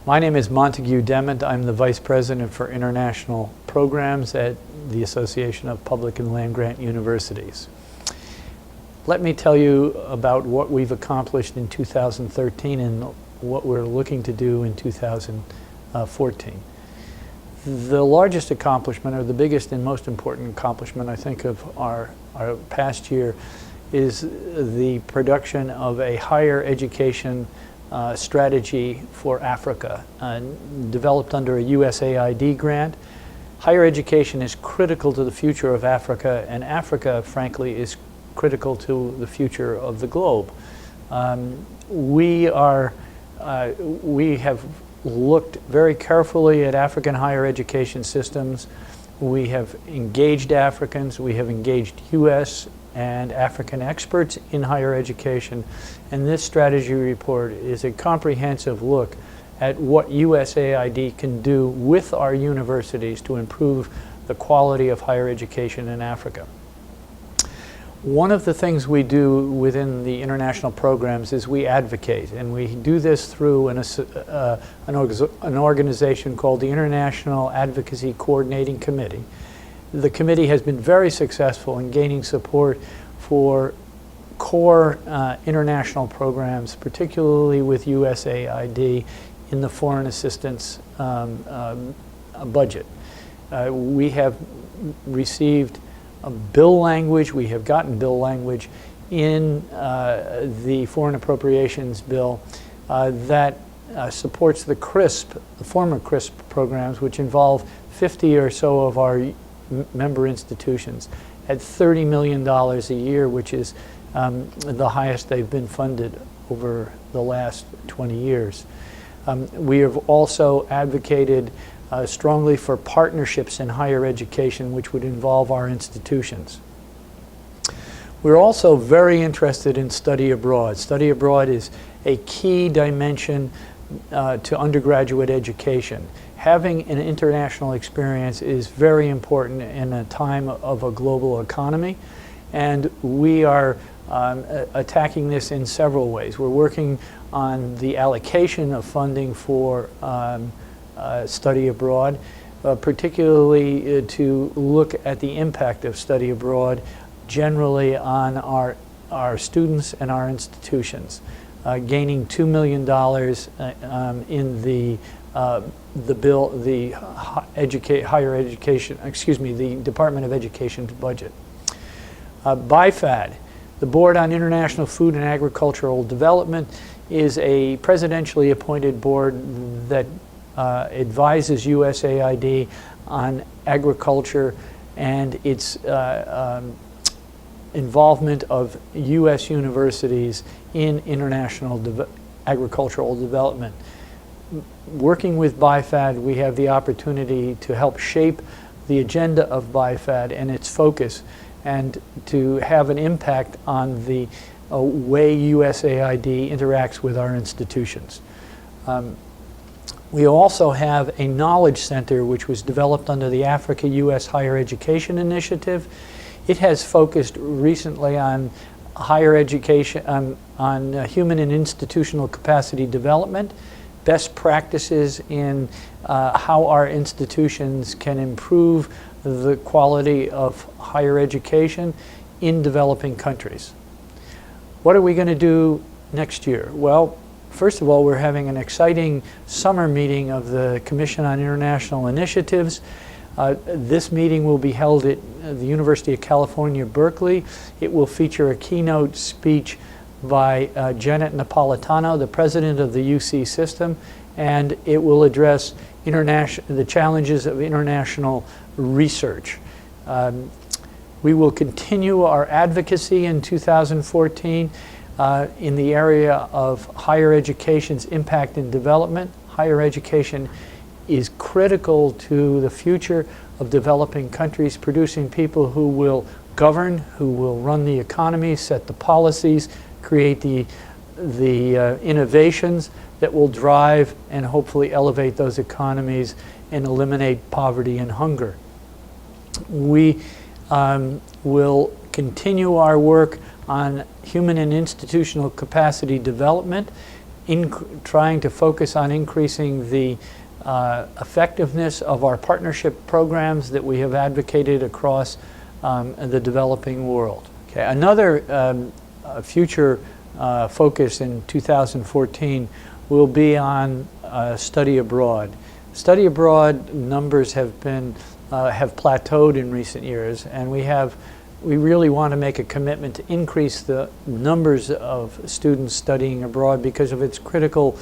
My name is Montague Demment. I'm the Vice President for International Programs at the Association of Public and Land-Grant Universities. Let me tell you about what we've accomplished in 2013 and what we're looking to do in 2014. The largest accomplishment, or the biggest and most important accomplishment, I think, of our past year is the production of a higher education strategy for Africa, developed under a USAID grant. Higher education is critical to the future of Africa, and Africa, frankly, is critical to the future of the globe. We have looked very carefully at African higher education systems. We have engaged Africans, we have engaged U.S. and African experts in higher education, and this strategy report is a comprehensive look at what USAID can do with our universities to improve the quality of higher education in Africa. One of the things we do within the international programs is we advocate, and we do this through an organization called the International Advocacy Coordinating Committee. The committee has been very successful in gaining support for core international programs, particularly with USAID in the foreign assistance budget. We have received a bill language, we have gotten bill language in the Foreign Appropriations Bill that supports the former CRISP programs, which involve 50 or so of our member institutions at $30 million a year, which is the highest they've been funded over the last 20 years. We have also advocated strongly for partnerships in higher education, which would involve our institutions. We're also very interested in study abroad. Study abroad is a key dimension to undergraduate education. Having an international experience is very important in a time of a global economy, and we are attacking this in several ways. We're working on the allocation of funding for study abroad, particularly to look at the impact of study abroad generally on our students and our institutions. Gaining $2 million in the bill, the the Department of Education's budget. BIFAD, the Board on International Food and Agricultural Development, is a presidentially appointed board that advises USAID on agriculture and its involvement of U.S. universities in international agricultural development. Working with BIFAD, we have the opportunity to help shape the agenda of BIFAD and its focus, and to have an impact on the way USAID interacts with our institutions. We also have a knowledge center which was developed under the Africa-U.S. Higher Education Initiative. It has focused recently on higher education, on human and institutional capacity development, best practices in how our institutions can improve the quality of higher education in developing countries. What are we going to do next year? Well, first of all, we're having an exciting summer meeting of the Commission on International Initiatives. This meeting will be held at the University of California, Berkeley. It will feature a keynote speech by Janet Napolitano, the president of the UC system, and it will address the challenges of international research. We will continue our advocacy in 2014 in the area of higher education's impact and development. Higher education is critical to the future of developing countries, producing people who will govern, who will run the economy, set the policies, create the innovations that will drive and hopefully elevate those economies and eliminate poverty and hunger. We will continue our work on human and institutional capacity development trying to focus on increasing the effectiveness of our partnership programs that we have advocated across the developing world. Okay. Another future focus in 2014 will be on study abroad. Study abroad numbers have plateaued in recent years, and we really want to make a commitment to increase the numbers of students studying abroad because of its critical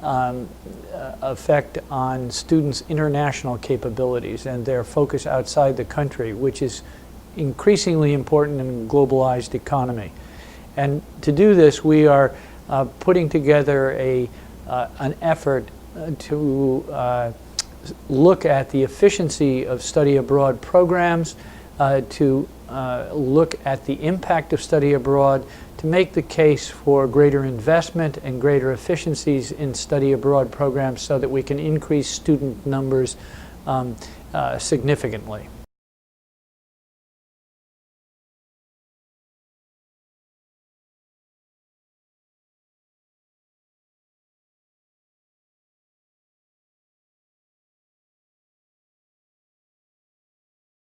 effect on students' international capabilities and their focus outside the country, which is increasingly important in a globalized economy. And to do this, we are putting together an effort to look at the efficiency of study abroad programs, to look at the impact of study abroad, to make the case for greater investment and greater efficiencies in study abroad programs so that we can increase student numbers significantly.